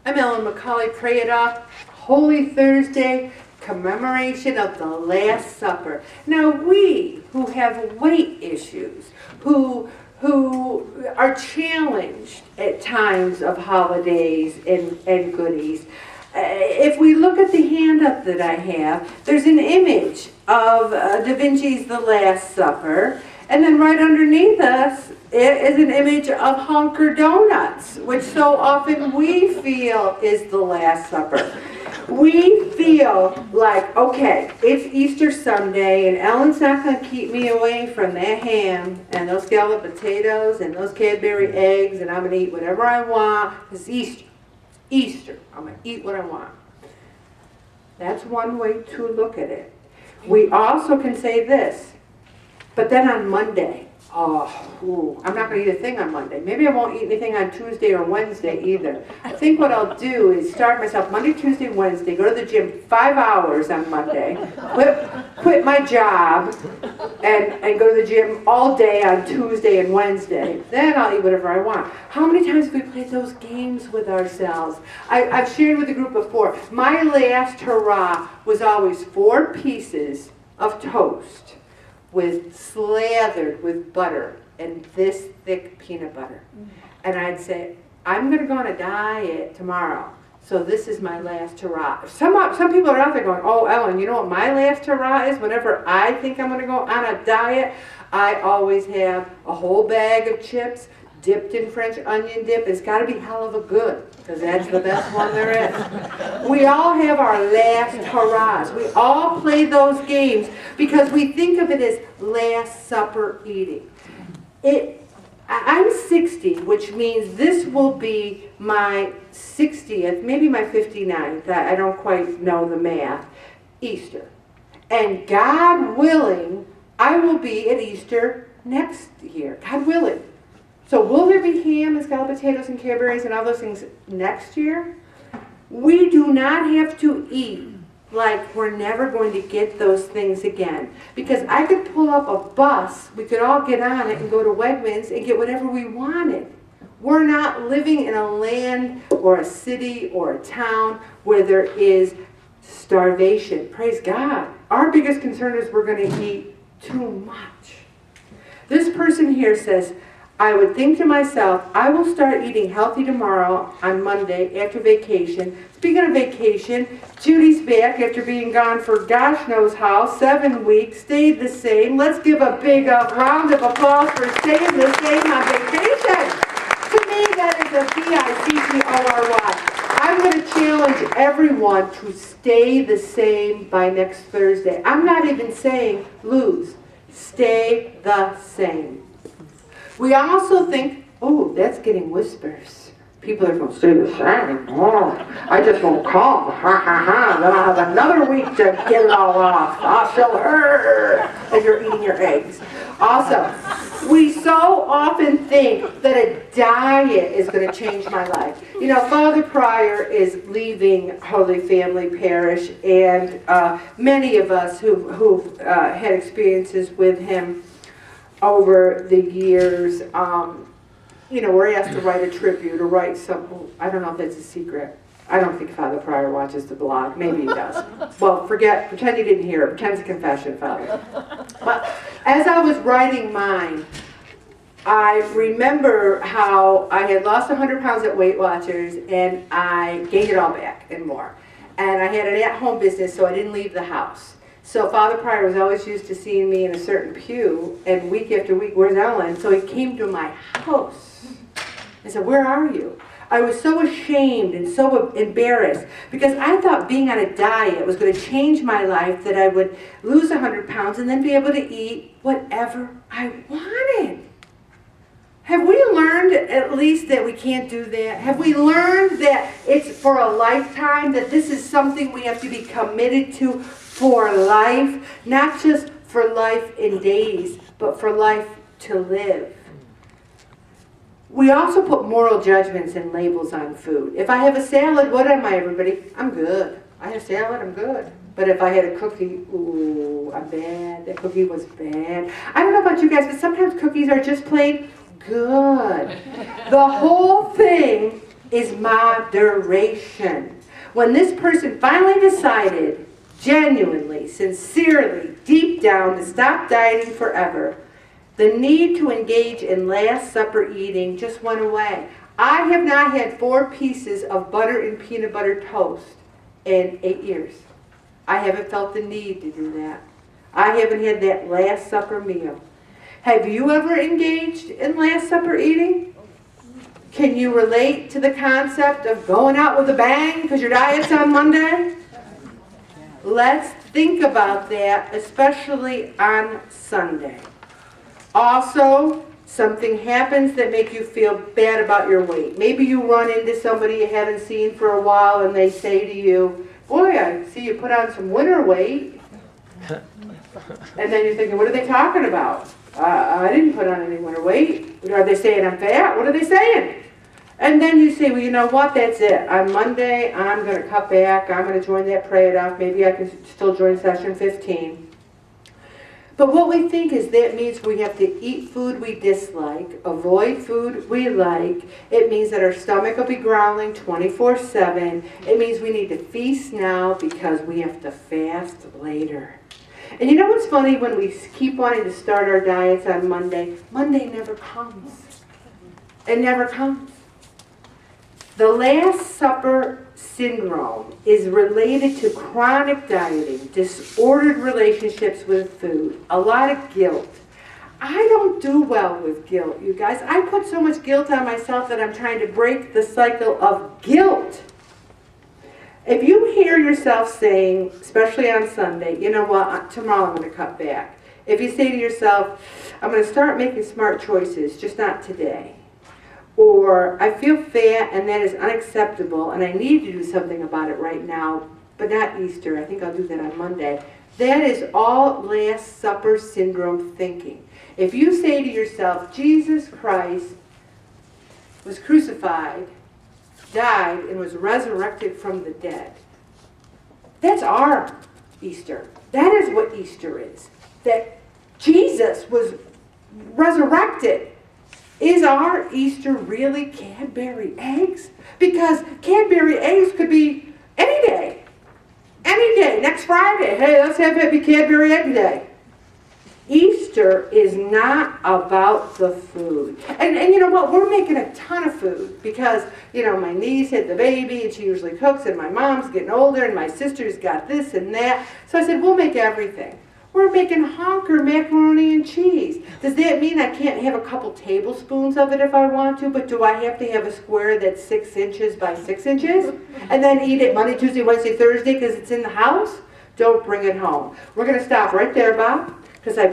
I'm Ellen McCauley. Pray It Up. Holy Thursday, commemoration of the Last Supper. Now we who have weight issues, who are challenged at times of holidays and goodies, if we look at the hand-up that I have, there's an image of Da Vinci's The Last Supper, and then right underneath us is an image of Hunker Donuts, which so often we feel is the Last Supper. We feel like, okay, it's Easter Sunday, and Ellen's not going to keep me away from that ham and those scalloped potatoes and those Cadbury eggs, and I'm going to eat whatever I want. It's Easter. Easter. I'm going to eat what I want. That's one way to look at it. We also can say this, but then on Monday, I'm not going to eat a thing on Monday. Maybe I won't eat anything on Tuesday or Wednesday either. I think what I'll do is start myself Monday, Tuesday, Wednesday, go to the gym 5 hours on Monday, quit my job, and go to the gym all day on Tuesday and Wednesday. Then I'll eat whatever I want. How many times have we played those games with ourselves? I've shared with the group before. My last hurrah was always 4 pieces of toast slathered with butter and this thick peanut butter. And I'd say, I'm going to go on a diet tomorrow, so this is my last hurrah. Some people are out there going, oh, Ellen, you know what my last hurrah is? Whenever I think I'm going to go on a diet, I always have a whole bag of chips dipped in French onion dip. It's got to be hell of a good, because that's the best one there is. We all have our last hurrahs. We all play those games because we think of it as Last Supper eating. I'm 60, which means this will be my 60th, maybe my 59th, I don't quite know the math, Easter. And God willing, I will be at Easter next year, God willing. So will there be ham and scalloped potatoes and Cadbury's and all those things next year? We do not have to eat like we're never going to get those things again. Because I could pull up a bus, we could all get on it and go to Wegmans and get whatever we wanted. We're not living in a land or a city or a town where there is starvation. Praise God. Our biggest concern is we're going to eat too much. This person here says, I would think to myself, I will start eating healthy tomorrow on Monday after vacation. Speaking of vacation, Judy's back after being gone for gosh knows how, 7 weeks, stayed the same. Let's give a big round of applause for staying the same on vacation. To me, that is a B-I-C-C-O-R-Y. I'm going to challenge everyone to stay the same by next Thursday. I'm not even saying lose. Stay the same. We also think, oh, that's getting whispers. People are going to stay the same. Oh, I just won't call. Ha, ha, ha. Then I'll have another week to get it all off. I'll show her. And you're eating your eggs. Also, we so often think that a diet is going to change my life. You know, Father Pryor is leaving Holy Family Parish, and many of us who've had experiences with him over the years, we're asked to write a tribute or write some, I don't know if that's a secret. I don't think Father Pryor watches the blog. Maybe he does. Well, pretend you didn't hear it. Pretend it's a confession, Father. But as I was writing mine, I remember how I had lost 100 pounds at Weight Watchers, and I gained it all back and more. And I had an at-home business, so I didn't leave the house. So Father Pryor was always used to seeing me in a certain pew, and week after week, where's Ellen? So he came to my house. I said, where are you? I was so ashamed and so embarrassed because I thought being on a diet was going to change my life, that I would lose 100 pounds and then be able to eat whatever I wanted. Have we learned at least that we can't do that? Have we learned that it's for a lifetime, that this is something we have to be committed to for life? Not just for life in days, but for life to live. We also put moral judgments and labels on food. If I have a salad, what am I, everybody? I'm good. I had a salad, I'm good. But if I had a cookie, ooh, I'm bad. That cookie was bad. I don't know about you guys, but sometimes cookies are just plain good. The whole thing is moderation. When this person finally decided, genuinely, sincerely, deep down, to stop dieting forever, the need to engage in Last Supper eating just went away. I have not had 4 pieces of butter and peanut butter toast in 8 years. I haven't felt the need to do that. I haven't had that Last Supper meal. Have you ever engaged in Last Supper eating? Can you relate to the concept of going out with a bang because your diet's on Monday? Let's think about that, especially on Sunday. Also, something happens that makes you feel bad about your weight. Maybe you run into somebody you haven't seen for a while and they say to you, boy, I see you put on some winter weight. And then you're thinking, what are they talking about? I didn't put on any winter weight. Are they saying I'm fat? What are they saying? And then you say, well, you know what, that's it. On Monday, I'm going to cut back. I'm going to join that pray-it-off. Maybe I can still join session 15. But what we think is that means we have to eat food we dislike, avoid food we like. It means that our stomach will be growling 24/7. It means we need to feast now because we have to fast later. And you know what's funny? When we keep wanting to start our diets on Monday, Monday never comes. It never comes. The Last Supper syndrome is related to chronic dieting, disordered relationships with food, a lot of guilt. I don't do well with guilt, you guys. I put so much guilt on myself that I'm trying to break the cycle of guilt. If you hear yourself saying, especially on Sunday, you know what, tomorrow I'm going to cut back. If you say to yourself, I'm going to start making smart choices, just not today. Or, I feel fat and that is unacceptable and I need to do something about it right now, but not Easter. I think I'll do that on Monday. That is all Last Supper syndrome thinking. If you say to yourself, Jesus Christ was crucified, died, and was resurrected from the dead, that's our Easter. That is what Easter is. That Jesus was resurrected. Is our Easter really Cadbury eggs? Because Cadbury eggs could be any day. Any day. Next Friday. Hey, let's have Happy Cadbury Egg Day. Easter is not about the food. And you know what? We're making a ton of food because, you know, my niece had the baby and she usually cooks and my mom's getting older and my sister's got this and that. So I said, we'll make everything. We're making honker macaroni and cheese. Does that mean I can't have a couple tablespoons of it if I want to? But do I have to have a square that's 6 inches by 6 inches? And then eat it Monday, Tuesday, Wednesday, Thursday because it's in the house? Don't bring it home. We're going to stop right there, Bob, because I've